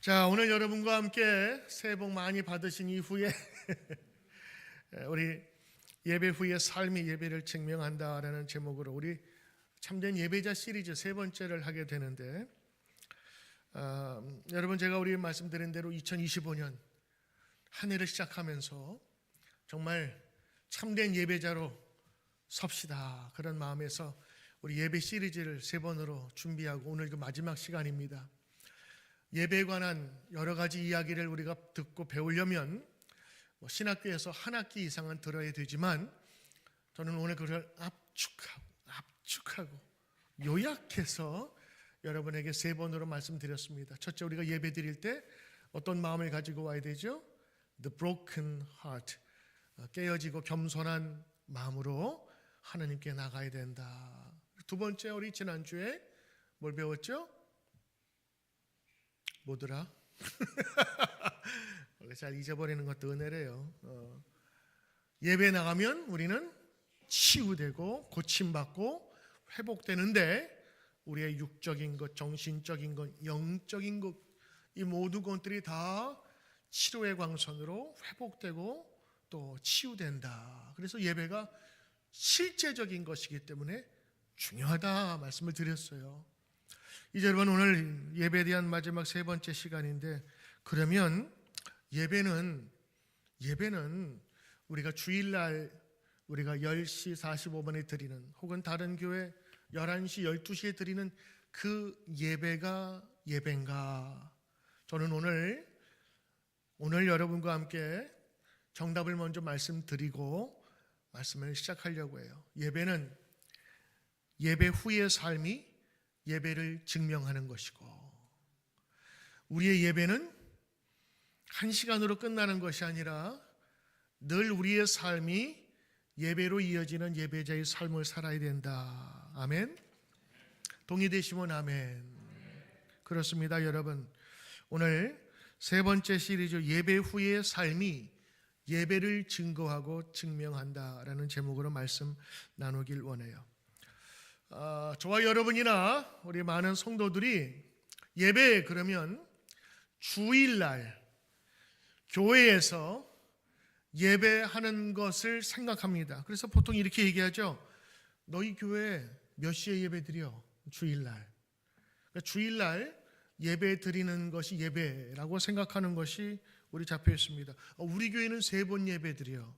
자, 오늘 여러분과 함께 새해 복 많이 받으신 이후에 우리 예배 후에 삶이 예배를 증명한다라는 제목으로 우리 참된 예배자 시리즈 세 번째를 하게 되는데, 여러분, 제가 우리 말씀드린 대로 2025년 한 해를 시작하면서 정말 참된 예배자로 섭시다, 그런 마음에서 우리 예배 시리즈를 세 번으로 준비하고 오늘도 마지막 시간입니다. 예배에 관한 여러 가지 이야기를 우리가 듣고 배우려면 신학교에서 한 학기 이상은 들어야 되지만, 저는 오늘 그걸 압축하고 요약해서 여러분에게 세 번으로 말씀드렸습니다. 첫째, 우리가 예배 드릴 때 어떤 마음을 가지고 와야 되죠? The broken heart, 깨어지고 겸손한 마음으로 하나님께 나가야 된다. 두 번째, 우리 지난주에 뭘 배웠죠? 뭐더라? 원래 잘 잊어버리는 것도 은혜래요. 예배 나가면 우리는 치유되고 고침받고 회복되는데, 우리의 육적인 것, 정신적인 것, 영적인 것, 이 모든 것들이 다 치료의 광선으로 회복되고 또 치유된다. 그래서 예배가 실제적인 것이기 때문에 중요하다 말씀을 드렸어요. 이제 여러분, 오늘 예배에 대한 마지막 세 번째 시간인데, 그러면 예배는 우리가 주일날 우리가 10시 45분에 드리는, 혹은 다른 교회 11시 12시에 드리는 그 예배가 예배인가? 저는 오늘 여러분과 함께 정답을 먼저 말씀드리고 말씀을 시작하려고 해요. 예배는 예배 후의 삶이 예배를 증명하는 것이고, 우리의 예배는 한 시간으로 끝나는 것이 아니라 늘 우리의 삶이 예배로 이어지는 예배자의 삶을 살아야 된다. 아멘. 동의되시면 아멘. 그렇습니다, 여러분. 오늘 세 번째 시리즈 예배 후의 삶이 예배를 증거하고 증명한다라는 제목으로 말씀 나누길 원해요. 저와 여러분이나 우리 많은 성도들이 예배 그러면 주일날 교회에서 예배하는 것을 생각합니다. 그래서 보통 이렇게 얘기하죠. 너희 교회 몇 시에 예배 드려? 주일날. 그러니까 주일날 예배 드리는 것이 예배라고 생각하는 것이 우리 잡혀 있습니다. 우리 교회는 3번 예배 드려.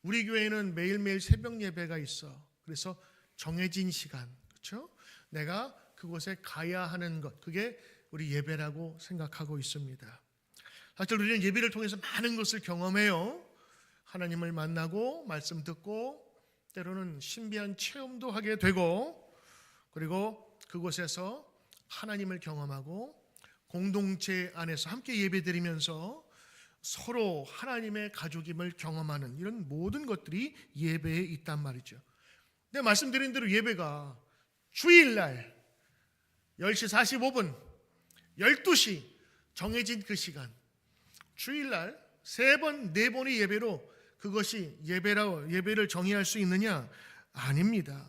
우리 교회는 매일매일 새벽 예배가 있어. 그래서 정해진 시간, 그렇죠? 내가 그곳에 가야 하는 것, 그게 우리 예배라고 생각하고 있습니다. 사실 우리는 예배를 통해서 많은 것을 경험해요. 하나님을 만나고 말씀 듣고 때로는 신비한 체험도 하게 되고, 그리고 그곳에서 하나님을 경험하고 공동체 안에서 함께 예배드리면서 서로 하나님의 가족임을 경험하는 이런 모든 것들이 예배에 있단 말이죠. 근데 말씀드린 대로 예배가 주일날 10시 45분, 12시 정해진 그 시간, 주일날 3번, 4번의 예배로 그것이 예배를 정의할 수 있느냐? 아닙니다.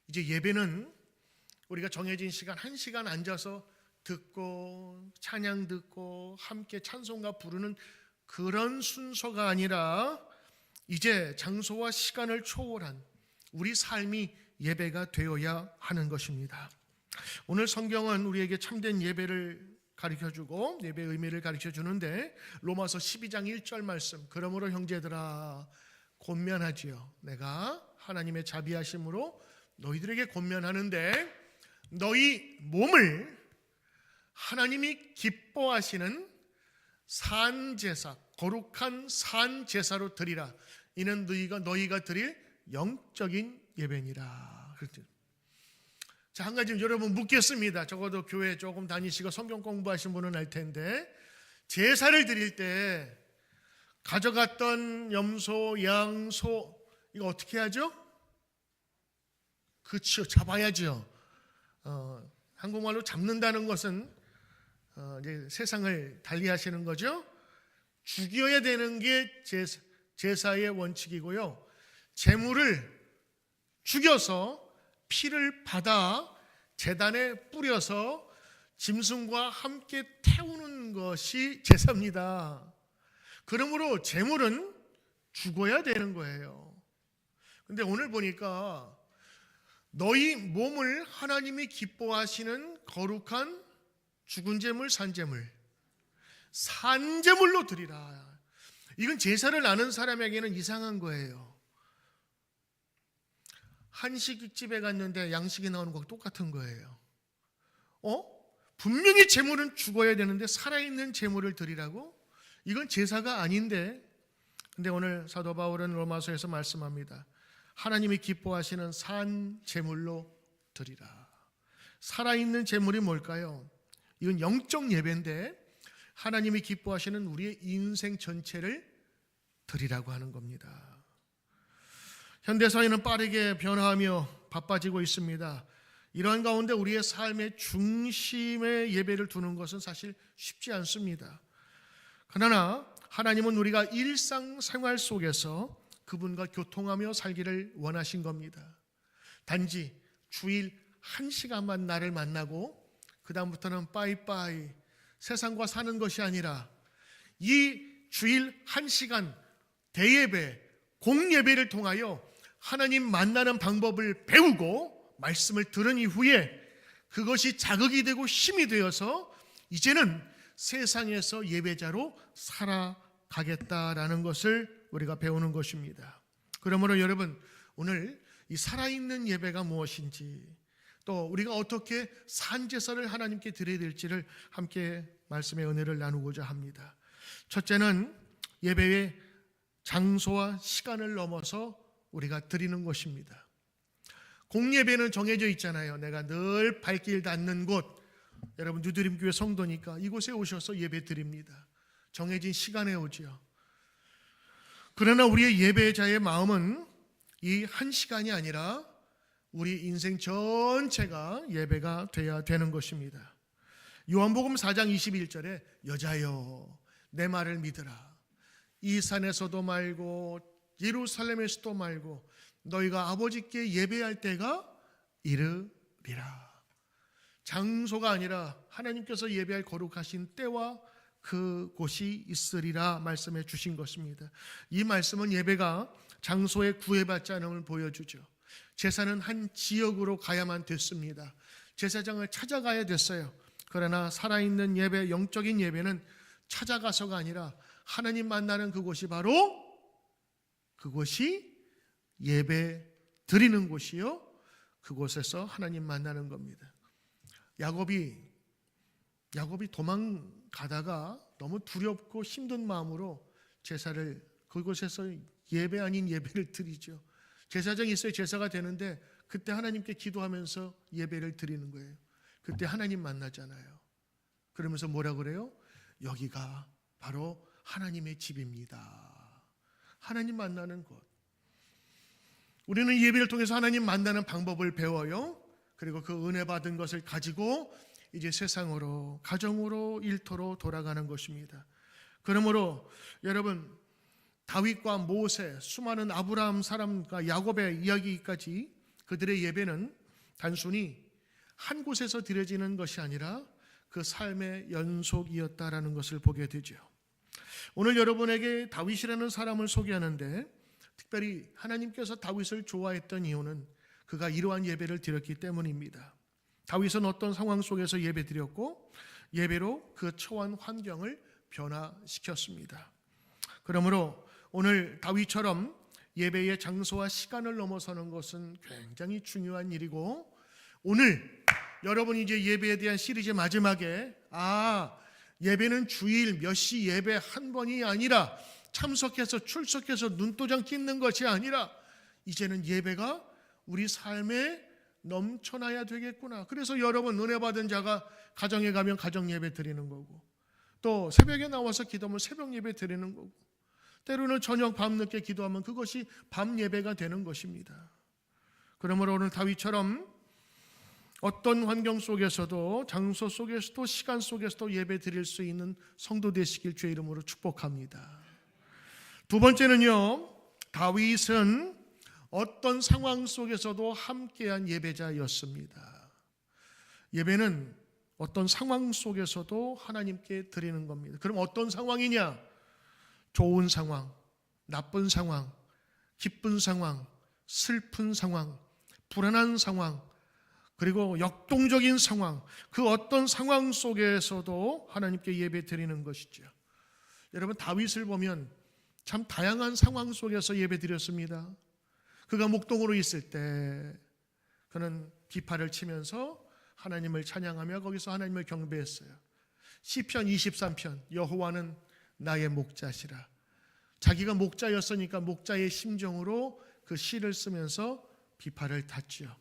이제 예배는 우리가 정해진 시간 1시간 앉아서 듣고 찬양 듣고 함께 찬송가 부르는 그런 순서가 아니라, 이제 장소와 시간을 초월한 우리 삶이 예배가 되어야 하는 것입니다. 오늘 성경은 우리에게 참된 예배를 가르쳐주고 예배의 의미를 가르쳐주는데, 로마서 12장 1절 말씀, 그러므로 형제들아 권면하지요. 내가 하나님의 자비하심으로 너희들에게 권면하는데, 너희 몸을 하나님이 기뻐하시는 산제사, 거룩한 산제사로 드리라. 이는 너희가 드릴 영적인 예배니라. 자, 한 가지 여러분 묻겠습니다. 적어도 교회 조금 다니시고 성경 공부하신 분은 알 텐데, 제사를 드릴 때 가져갔던 염소, 양, 소, 이거 어떻게 하죠? 그렇죠, 잡아야죠. 한국말로 잡는다는 것은 이제 세상을 달리하시는 거죠. 죽여야 되는 게 제사의 원칙이고요. 제물을 죽여서 피를 받아 제단에 뿌려서 짐승과 함께 태우는 것이 제사입니다. 그러므로 제물은 죽어야 되는 거예요. 근데 오늘 보니까 너희 몸을 하나님이 기뻐하시는 거룩한 죽은 제물, 산제물로 드리라. 이건 제사를 아는 사람에게는 이상한 거예요. 한식집에 갔는데 양식이 나오는 거랑 똑같은 거예요. 분명히 제물은 죽어야 되는데 살아있는 제물을 드리라고? 이건 제사가 아닌데. 근데 오늘 사도 바울은 로마서에서 말씀합니다. 하나님이 기뻐하시는 산 제물로 드리라. 살아있는 제물이 뭘까요? 이건 영적 예배인데 하나님이 기뻐하시는 우리의 인생 전체를 드리라고 하는 겁니다. 현대사회는 빠르게 변화하며 바빠지고 있습니다. 이러한 가운데 우리의 삶의 중심에 예배를 두는 것은 사실 쉽지 않습니다. 그러나 하나님은 우리가 일상생활 속에서 그분과 교통하며 살기를 원하신 겁니다. 단지 주일 1시간만 나를 만나고 그 다음부터는 빠이빠이 세상과 사는 것이 아니라 이 주일 1시간 대예배, 공예배를 통하여 하나님 만나는 방법을 배우고 말씀을 들은 이후에 그것이 자극이 되고 힘이 되어서 이제는 세상에서 예배자로 살아가겠다라는 것을 우리가 배우는 것입니다. 그러므로 여러분, 오늘 이 살아있는 예배가 무엇인지, 또 우리가 어떻게 산제사를 하나님께 드려야 될지를 함께 말씀의 은혜를 나누고자 합니다. 첫째는 예배의 장소와 시간을 넘어서 우리가 드리는 것입니다. 공예배는 정해져 있잖아요. 내가 늘 발길 닿는 곳, 여러분 누드림교회 성도니까 이곳에 오셔서 예배 드립니다. 정해진 시간에 오지요. 그러나 우리의 예배자의 마음은 이 1시간이 아니라 우리 인생 전체가 예배가 되어야 되는 것입니다. 요한복음 4장 21절에 여자여 내 말을 믿으라. 이 산에서도 말고 예루살렘에서도 말고 너희가 아버지께 예배할 때가 이르리라. 장소가 아니라 하나님께서 예배할 거룩하신 때와 그곳이 있으리라 말씀해 주신 것입니다. 이 말씀은 예배가 장소에 구애받지 않음을 보여주죠. 제사는 한 지역으로 가야만 됐습니다. 제사장을 찾아가야 됐어요. 그러나 살아있는 예배, 영적인 예배는 찾아가서가 아니라 하나님 만나는 그곳이 바로 그곳이 예배 드리는 곳이요, 그곳에서 하나님 만나는 겁니다. 야곱이 도망가다가 너무 두렵고 힘든 마음으로 제사를 그곳에서 예배 아닌 예배를 드리죠. 제사장이 있어야 제사가 되는데 그때 하나님께 기도하면서 예배를 드리는 거예요. 그때 하나님 만나잖아요. 그러면서 뭐라 그래요? 여기가 바로 하나님의 집입니다. 하나님 만나는 곳. 우리는 예배를 통해서 하나님 만나는 방법을 배워요. 그리고 그 은혜 받은 것을 가지고 이제 세상으로, 가정으로, 일터로 돌아가는 것입니다. 그러므로 여러분, 다윗과 모세, 수많은 아브라함 사람과 야곱의 이야기까지 그들의 예배는 단순히 한 곳에서 드려지는 것이 아니라 그 삶의 연속이었다라는 것을 보게 되죠. 오늘 여러분에게 다윗이라는 사람을 소개하는데 특별히 하나님께서 다윗을 좋아했던 이유는 그가 이러한 예배를 드렸기 때문입니다. 다윗은 어떤 상황 속에서 예배 드렸고 예배로 그 처한 환경을 변화시켰습니다. 그러므로 오늘 다윗처럼 예배의 장소와 시간을 넘어서는 것은 굉장히 중요한 일이고, 오늘 여러분이 이제 예배에 대한 시리즈 마지막에 예배는 주일 몇 시 예배 한 번이 아니라 참석해서 출석해서 눈도장 찍는 것이 아니라 이제는 예배가 우리 삶에 넘쳐나야 되겠구나. 그래서 여러분 은혜 받은 자가 가정에 가면 가정 예배 드리는 거고, 또 새벽에 나와서 기도하면 새벽 예배 드리는 거고, 때로는 저녁 밤늦게 기도하면 그것이 밤 예배가 되는 것입니다. 그러므로 오늘 다윗처럼 어떤 환경 속에서도, 장소 속에서도, 시간 속에서도 예배 드릴 수 있는 성도 되시길 주의 이름으로 축복합니다. 두 번째는요, 다윗은 어떤 상황 속에서도 함께한 예배자였습니다. 예배는 어떤 상황 속에서도 하나님께 드리는 겁니다. 그럼 어떤 상황이냐? 좋은 상황, 나쁜 상황, 기쁜 상황, 슬픈 상황, 불안한 상황, 그리고 역동적인 상황, 그 어떤 상황 속에서도 하나님께 예배 드리는 것이죠. 여러분, 다윗을 보면 참 다양한 상황 속에서 예배 드렸습니다. 그가 목동으로 있을 때 그는 비파를 치면서 하나님을 찬양하며 거기서 하나님을 경배했어요. 시편 23편, 여호와는 나의 목자시라. 자기가 목자였으니까 목자의 심정으로 그 시를 쓰면서 비파를 탔지요.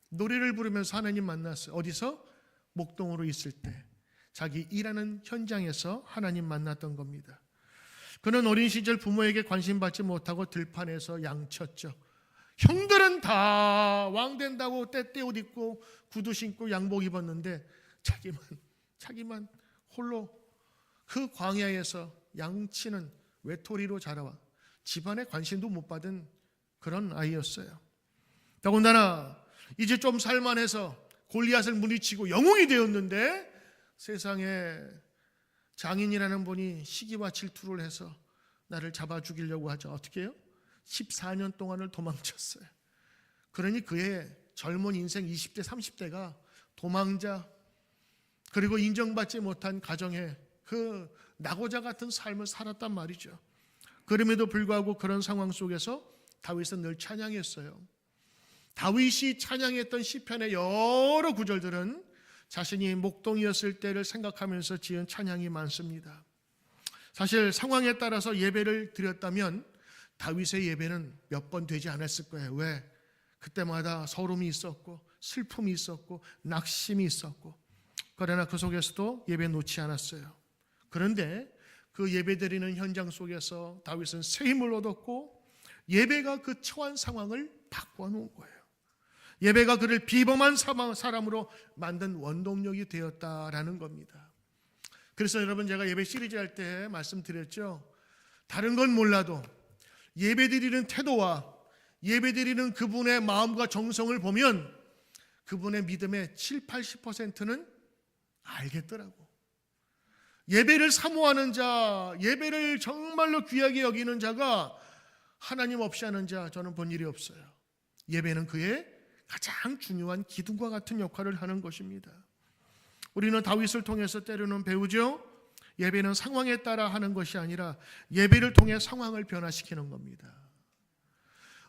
노래를 부르면서 하나님 만났어요. 어디서? 목동으로 있을 때 자기 일하는 현장에서 하나님 만났던 겁니다. 그는 어린 시절 부모에게 관심받지 못하고 들판에서 양쳤죠. 형들은 다 왕 된다고 때때옷 입고 구두 신고 양복 입었는데 자기만 홀로 그 광야에서 양치는 외톨이로 자라와 집안에 관심도 못 받은 그런 아이였어요. 더군다나 이제 좀 살만해서 골리앗을 물리치고 영웅이 되었는데 세상에 장인이라는 분이 시기와 질투를 해서 나를 잡아 죽이려고 하죠. 어떻게 해요? 14년 동안을 도망쳤어요. 그러니 그의 젊은 인생 20대 30대가 도망자, 그리고 인정받지 못한 가정에 그 낙오자 같은 삶을 살았단 말이죠. 그럼에도 불구하고 그런 상황 속에서 다윗은 늘 찬양했어요. 다윗이 찬양했던 시편의 여러 구절들은 자신이 목동이었을 때를 생각하면서 지은 찬양이 많습니다. 사실 상황에 따라서 예배를 드렸다면 다윗의 예배는 몇 번 되지 않았을 거예요. 왜? 그때마다 서름이 있었고 슬픔이 있었고 낙심이 있었고, 그러나 그 속에서도 예배 놓지 않았어요. 그런데 그 예배 드리는 현장 속에서 다윗은 새 힘을 얻었고 예배가 그 처한 상황을 바꿔 놓은 거예요. 예배가 그를 비범한 사람으로 만든 원동력이 되었다라는 겁니다. 그래서 여러분, 제가 예배 시리즈 할 때 말씀드렸죠. 다른 건 몰라도 예배 드리는 태도와 예배 드리는 그분의 마음과 정성을 보면 그분의 믿음의 7, 80%는 알겠더라고. 예배를 사모하는 자, 예배를 정말로 귀하게 여기는 자가 하나님 없이 하는 자, 저는 본 일이 없어요. 예배는 그의 가장 중요한 기둥과 같은 역할을 하는 것입니다. 우리는 다윗을 통해서 때로는 배우죠. 예배는 상황에 따라 하는 것이 아니라 예배를 통해 상황을 변화시키는 겁니다.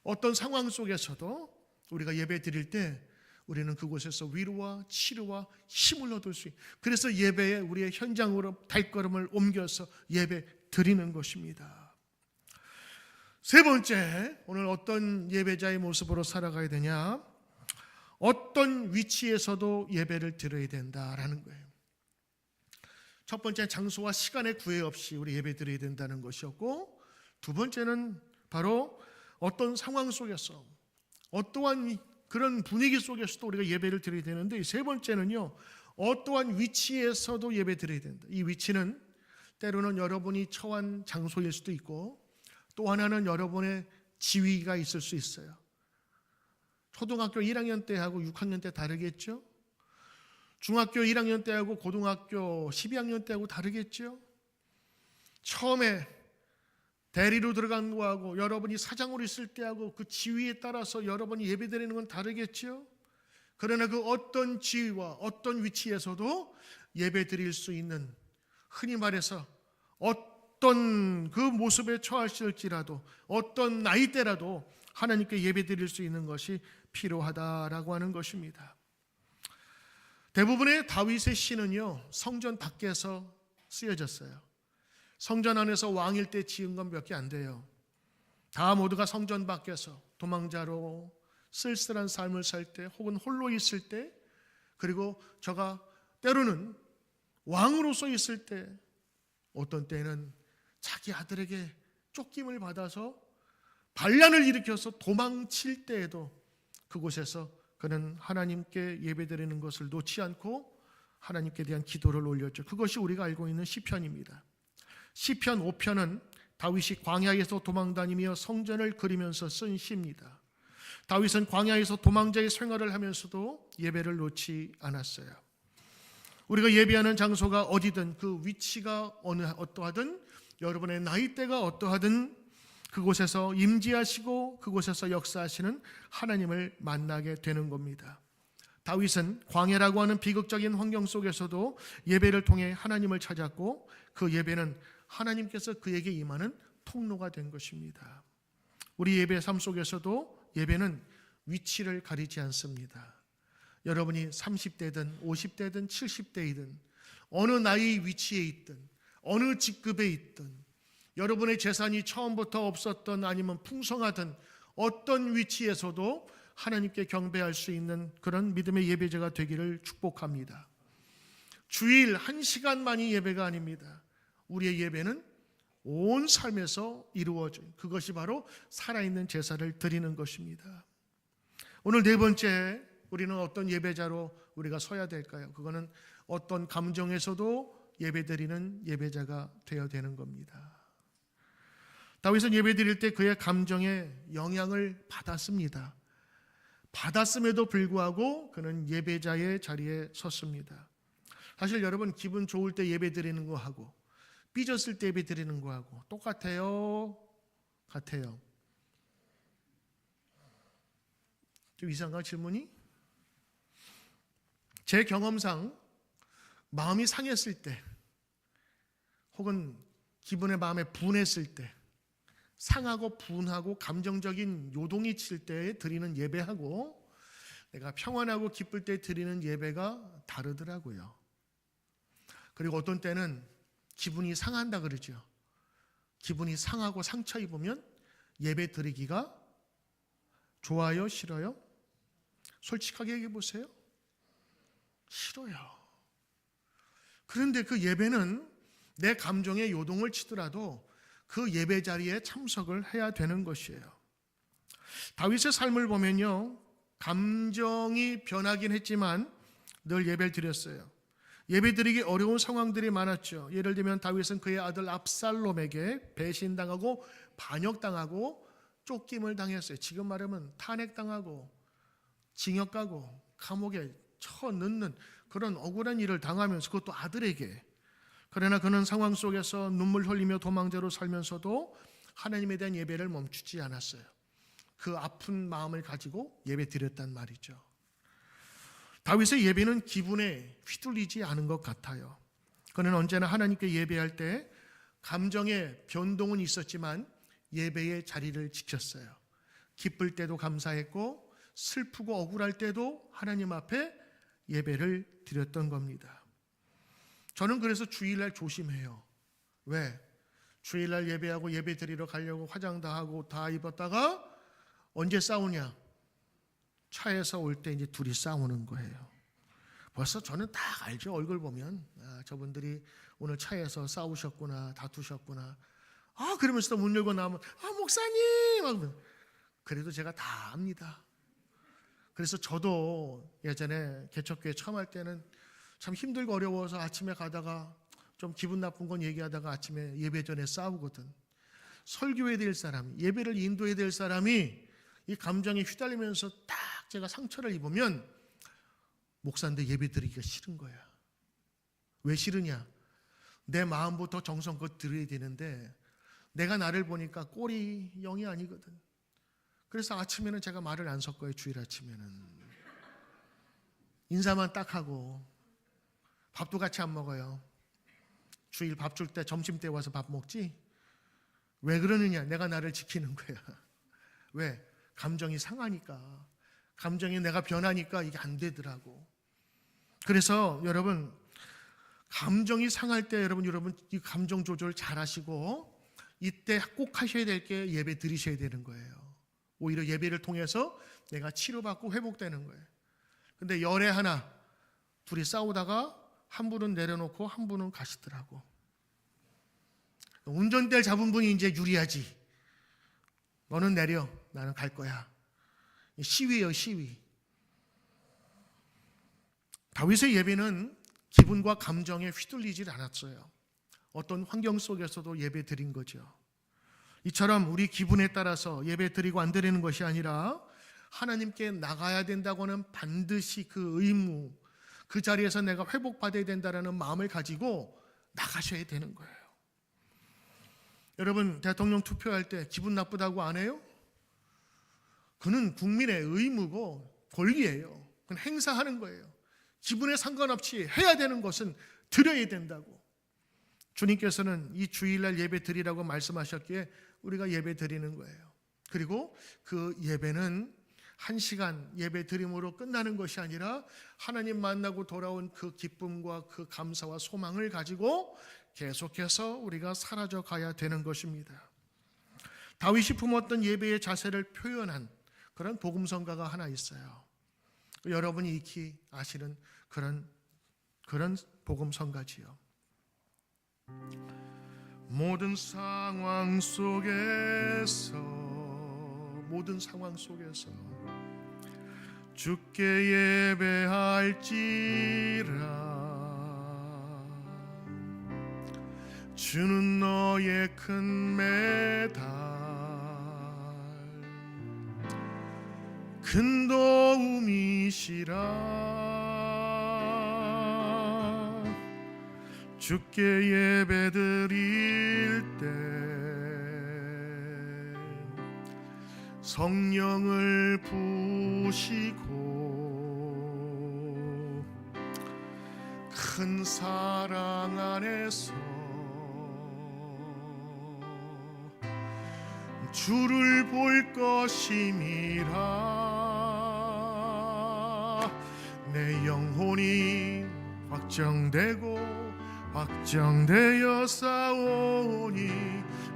어떤 상황 속에서도 우리가 예배 드릴 때 우리는 그곳에서 위로와 치료와 힘을 얻을 수 있어요. 그래서 예배에 우리의 현장으로 발걸음을 옮겨서 예배 드리는 것입니다. 세 번째, 오늘 어떤 예배자의 모습으로 살아가야 되냐? 어떤 위치에서도 예배를 드려야 된다라는 거예요. 첫 번째, 장소와 시간의 구애 없이 우리 예배 드려야 된다는 것이었고, 두 번째는 바로 어떤 상황 속에서 어떠한 그런 분위기 속에서도 우리가 예배를 드려야 되는데, 이 세 번째는요, 어떠한 위치에서도 예배 드려야 된다. 이 위치는 때로는 여러분이 처한 장소일 수도 있고, 또 하나는 여러분의 지위가 있을 수 있어요. 초등학교 1학년 때하고 6학년 때 다르겠죠? 중학교 1학년 때하고 고등학교 12학년 때하고 다르겠죠? 처음에 대리로 들어간 거하고 여러분이 사장으로 있을 때하고 그 지위에 따라서 여러분이 예배드리는 건 다르겠죠? 그러나 그 어떤 지위와 어떤 위치에서도 예배드릴 수 있는, 흔히 말해서 어떤 그 모습에 처하실지라도 어떤 나이대라도 하나님께 예배드릴 수 있는 것이 필요하다라고 하는 것입니다. 대부분의 다윗의 시는요, 성전 밖에서 쓰여졌어요. 성전 안에서 왕일 때 지은 건 몇 개 안 돼요. 다 모두가 성전 밖에서 도망자로 쓸쓸한 삶을 살 때, 혹은 홀로 있을 때, 그리고 저가 때로는 왕으로서 있을 때, 어떤 때는 자기 아들에게 쫓김을 받아서 반란을 일으켜서 도망칠 때에도 그곳에서 그는 하나님께 예배드리는 것을 놓지 않고 하나님께 대한 기도를 올렸죠. 그것이 우리가 알고 있는 시편입니다. 시편 5편은 다윗이 광야에서 도망다니며 성전을 그리면서 쓴 시입니다. 다윗은 광야에서 도망자의 생활을 하면서도 예배를 놓지 않았어요. 우리가 예배하는 장소가 어디든 그 위치가 어떠하든 여러분의 나이대가 어떠하든 그곳에서 임재하시고 그곳에서 역사하시는 하나님을 만나게 되는 겁니다. 다윗은 광야라고 하는 비극적인 환경 속에서도 예배를 통해 하나님을 찾았고 그 예배는 하나님께서 그에게 임하는 통로가 된 것입니다. 우리 예배 삶 속에서도 예배는 위치를 가리지 않습니다. 여러분이 30대든 50대든 70대이든 어느 나이 위치에 있든 어느 직급에 있든 여러분의 재산이 처음부터 없었던 아니면 풍성하든 어떤 위치에서도 하나님께 경배할 수 있는 그런 믿음의 예배자가 되기를 축복합니다. 주일 1시간만이 예배가 아닙니다. 우리의 예배는 온 삶에서 이루어진 그것이 바로 살아있는 제사를 드리는 것입니다. 오늘 네 번째, 우리는 어떤 예배자로 우리가 서야 될까요? 그거는 어떤 감정에서도 예배드리는 예배자가 되어야 되는 겁니다. 다윗은 예배드릴 때 그의 감정에 영향을 받았습니다. 받았음에도 불구하고 그는 예배자의 자리에 섰습니다. 사실 여러분, 기분 좋을 때 예배드리는 거하고 삐졌을 때 예배드리는 거하고 똑같아요? 같아요? 좀 이상한가 질문이? 제 경험상 마음이 상했을 때 혹은 기분의 마음에 분했을 때 상하고 분하고 감정적인 요동이 칠 때 드리는 예배하고 내가 평안하고 기쁠 때 드리는 예배가 다르더라고요. 그리고 어떤 때는 기분이 상한다 그러죠. 기분이 상하고 상처 입으면 예배 드리기가 좋아요? 싫어요? 솔직하게 얘기해 보세요. 싫어요. 그런데 그 예배는 내 감정에 요동을 치더라도 그 예배 자리에 참석을 해야 되는 것이에요. 다윗의 삶을 보면요, 감정이 변하긴 했지만 늘 예배를 드렸어요. 예배드리기 어려운 상황들이 많았죠. 예를 들면 다윗은 그의 아들 압살롬에게 배신당하고 반역당하고 쫓김을 당했어요. 지금 말하면 탄핵당하고 징역 가고 감옥에 쳐넣는 그런 억울한 일을 당하면서, 그것도 아들에게. 그러나 그는 상황 속에서 눈물 흘리며 도망자로 살면서도 하나님에 대한 예배를 멈추지 않았어요. 그 아픈 마음을 가지고 예배 드렸단 말이죠. 다윗의 예배는 기분에 휘둘리지 않은 것 같아요. 그는 언제나 하나님께 예배할 때 감정의 변동은 있었지만 예배의 자리를 지켰어요. 기쁠 때도 감사했고 슬프고 억울할 때도 하나님 앞에 예배를 드렸던 겁니다. 저는 그래서 주일날 조심해요. 왜? 주일날 예배하고 예배 드리러 가려고 화장 다 하고 다 입었다가 언제 싸우냐? 차에서 올 때 이제 둘이 싸우는 거예요. 벌써 저는 다 알죠. 얼굴 보면 저분들이 오늘 차에서 싸우셨구나, 다투셨구나. 그러면서 문 열고 나오면 목사님 하면, 그래도 제가 다 압니다. 그래서 저도 예전에 개척교회 처음 할 때는 참 힘들고 어려워서 아침에 가다가 좀 기분 나쁜 건 얘기하다가 아침에 예배 전에 싸우거든. 설교해야 될 사람, 예배를 인도해야 될 사람이 이 감정에 휘달리면서 딱 제가 상처를 입으면 목사인데 예배 드리기가 싫은 거야. 왜 싫으냐? 내 마음부터 정성껏 드려야 되는데 내가 나를 보니까 꼴이 0이 아니거든. 그래서 아침에는 제가 말을 안 섞어요. 주일 아침에는 인사만 딱 하고 밥도 같이 안 먹어요. 주일 밥 줄 때 점심 때 와서 밥 먹지. 왜 그러느냐? 내가 나를 지키는 거야. 왜? 감정이 상하니까, 감정이 내가 변하니까 이게 안 되더라고. 그래서 여러분, 감정이 상할 때 여러분 이 감정 조절 잘 하시고 이때 꼭 하셔야 될 게 예배 드리셔야 되는 거예요. 오히려 예배를 통해서 내가 치료받고 회복되는 거예요. 근데 열에 하나 둘이 싸우다가 한 분은 내려놓고 한 분은 가시더라고. 운전대를 잡은 분이 이제 유리하지. 너는 내려, 나는 갈 거야. 시위예요, 시위. 다윗의 예배는 기분과 감정에 휘둘리질 않았어요. 어떤 환경 속에서도 예배 드린 거죠. 이처럼 우리 기분에 따라서 예배 드리고 안 드리는 것이 아니라 하나님께 나가야 된다고는 반드시 그 의무, 그 자리에서 내가 회복받아야 된다는 마음을 가지고 나가셔야 되는 거예요. 여러분, 대통령 투표할 때 기분 나쁘다고 안 해요? 그는 국민의 의무고 권리예요. 그건 행사하는 거예요. 기분에 상관없이 해야 되는 것은 드려야 된다고. 주님께서는 이 주일날 예배 드리라고 말씀하셨기에 우리가 예배 드리는 거예요. 그리고 그 예배는 1시간 예배 드림으로 끝나는 것이 아니라 하나님 만나고 돌아온 그 기쁨과 그 감사와 소망을 가지고 계속해서 우리가 사라져 가야 되는 것입니다. 다윗이 품었던 예배의 자세를 표현한 그런 복음성가가 하나 있어요. 여러분이 익히 아시는 그런 복음성가지요. 모든 상황 속에서 주께 예배할지라. 주는 너의 큰 메달, 큰 도움이시라. 주께 예배드릴 때 성령을 부으시고 큰 사랑 안에서 주를 볼 것임이라. 내 영혼이 확정되어 싸우니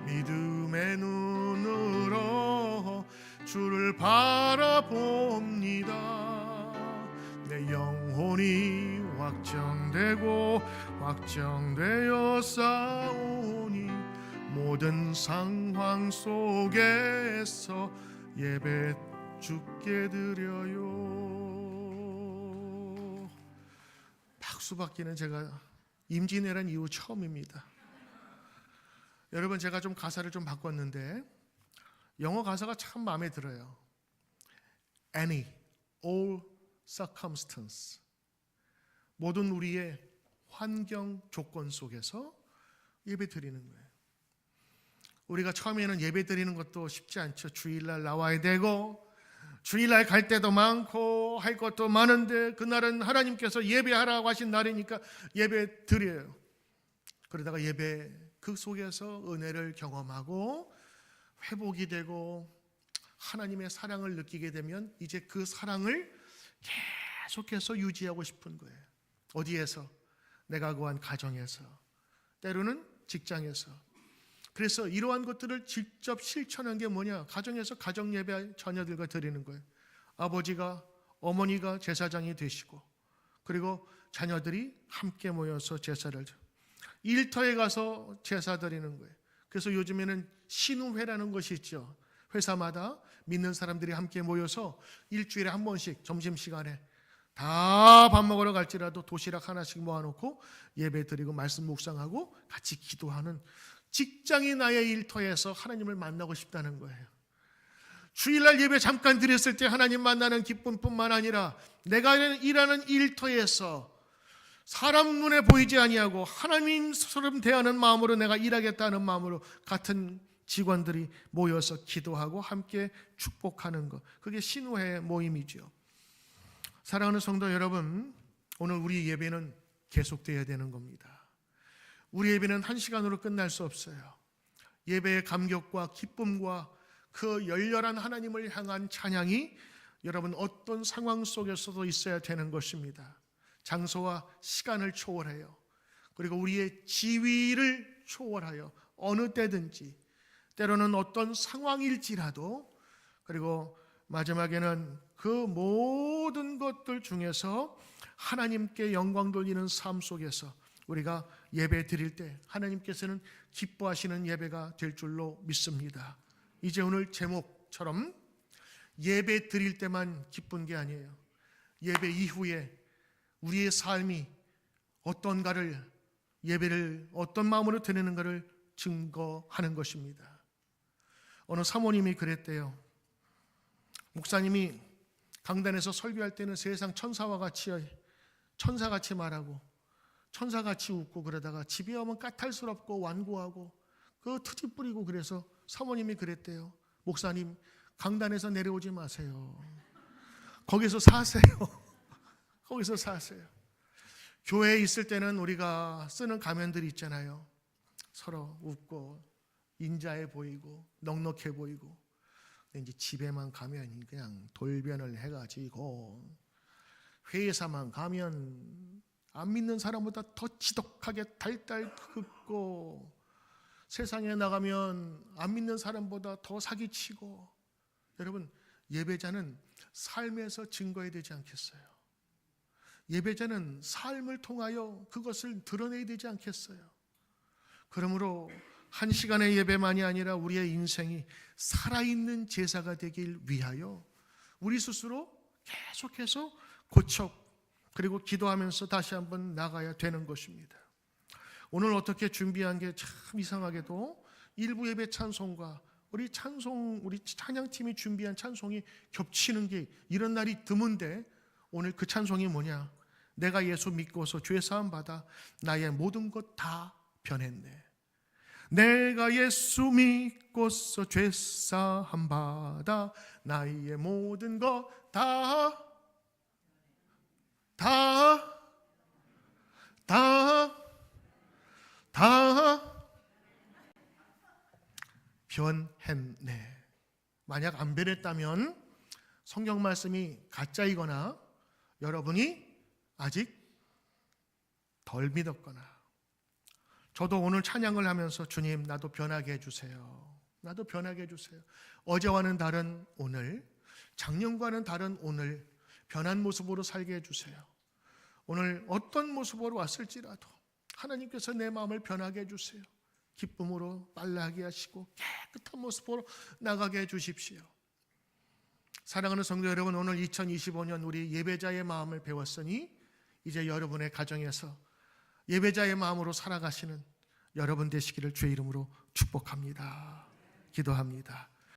믿음의 눈으로 주를 바라봅니다. 내 영혼이 확정되어 싸우니 모든 상황 속에서 예배 주께 드려요. 박수 받기는 제가 임진왜란 이후 처음입니다. 여러분, 제가 좀 가사를 좀 바꿨는데 영어 가사가 참 마음에 들어요. Any, all circumstance, 모든 우리의 환경 조건 속에서 예배 드리는 거예요. 우리가 처음에는 예배 드리는 것도 쉽지 않죠. 주일날 나와야 되고 주일날 갈 때도 많고 할 것도 많은데 그날은 하나님께서 예배하라고 하신 날이니까 예배 드려요. 그러다가 예배 그 속에서 은혜를 경험하고 회복이 되고 하나님의 사랑을 느끼게 되면 이제 그 사랑을 계속해서 유지하고 싶은 거예요. 어디에서? 내가 거한 가정에서, 때로는 직장에서. 그래서 이러한 것들을 직접 실천한 게 뭐냐? 가정에서 가정 예배 자녀들과 드리는 거예요. 아버지가, 어머니가 제사장이 되시고, 그리고 자녀들이 함께 모여서 제사를 드려. 일터에 가서 제사 드리는 거예요. 그래서 요즘에는 신우회라는 것이 있죠. 회사마다 믿는 사람들이 함께 모여서 일주일에 한 번씩 점심시간에 다 밥 먹으러 갈지라도 도시락 하나씩 모아놓고 예배 드리고 말씀 묵상하고 같이 기도하는, 직장이 나의 일터에서 하나님을 만나고 싶다는 거예요. 주일날 예배 잠깐 드렸을 때 하나님 만나는 기쁨뿐만 아니라 내가 일하는 일터에서 사람 눈에 보이지 아니하고 하나님처럼 대하는 마음으로 내가 일하겠다는 마음으로 같은 직원들이 모여서 기도하고 함께 축복하는 것, 그게 신우회 모임이죠. 사랑하는 성도 여러분, 오늘 우리 예배는 계속되어야 되는 겁니다. 우리 예배는 1시간으로 끝날 수 없어요. 예배의 감격과 기쁨과 그 열렬한 하나님을 향한 찬양이 여러분 어떤 상황 속에서도 있어야 되는 것입니다. 장소와 시간을 초월해요. 그리고 우리의 지위를 초월하여 어느 때든지, 때로는 어떤 상황일지라도, 그리고 마지막에는 그 모든 것들 중에서 하나님께 영광 돌리는 삶 속에서 우리가 예배 드릴 때 하나님께서는 기뻐하시는 예배가 될 줄로 믿습니다. 이제 오늘 제목처럼 예배 드릴 때만 기쁜 게 아니에요. 예배 이후에 우리의 삶이 어떤가를, 예배를 어떤 마음으로 드리는가를 증거하는 것입니다. 어느 사모님이 그랬대요. 목사님이 강단에서 설교할 때는 세상 천사와 같이 천사같이 말하고 천사같이 웃고 그러다가 집에 오면 까탈스럽고 완고하고 그 트집 뿌리고 그래서 사모님이 그랬대요. 목사님, 강단에서 내려오지 마세요. 거기서 사세요. 거기서 사세요. 교회에 있을 때는 우리가 쓰는 가면들이 있잖아요. 서로 웃고 인자해 보이고 넉넉해 보이고. 근데 이제 집에만 가면 그냥 돌변을 해가지고, 회사만 가면 안 믿는 사람보다 더 지독하게 달달 긋고, 세상에 나가면 안 믿는 사람보다 더 사기치고. 여러분, 예배자는 삶에서 증거해야 되지 않겠어요? 예배자는 삶을 통하여 그것을 드러내야 되지 않겠어요? 그러므로 한 시간의 예배만이 아니라 우리의 인생이 살아있는 제사가 되길 위하여 우리 스스로 계속해서 고쳐 그리고 기도하면서 다시 한번 나가야 되는 것입니다. 오늘 어떻게 준비한 게 참 이상하게도 일부 예배 찬송과 우리 찬양팀이 준비한 찬송이 겹치는 게 이런 날이 드문데, 오늘 그 찬송이 뭐냐? 내가 예수 믿고서 죄사함 받아 나의 모든 것 다 변했네. 내가 예수 믿고서 죄사함 받아 나의 모든 것 다 변했네. 만약 안 변했다면 성경 말씀이 가짜이거나 여러분이 아직 덜 믿었거나. 저도 오늘 찬양을 하면서 주님, 나도 변하게 해주세요. 나도 변하게 해주세요. 어제와는 다른 오늘, 작년과는 다른 오늘, 변한 모습으로 살게 해주세요. 오늘 어떤 모습으로 왔을지라도 하나님께서 내 마음을 변하게 해주세요. 기쁨으로 말라하게 하시고 깨끗한 모습으로 나가게 해주십시오. 사랑하는 성도 여러분, 오늘 2025년 우리 예배자의 마음을 배웠으니 이제 여러분의 가정에서 예배자의 마음으로 살아가시는 여러분 되시기를 주의 이름으로 축복합니다. 기도합니다.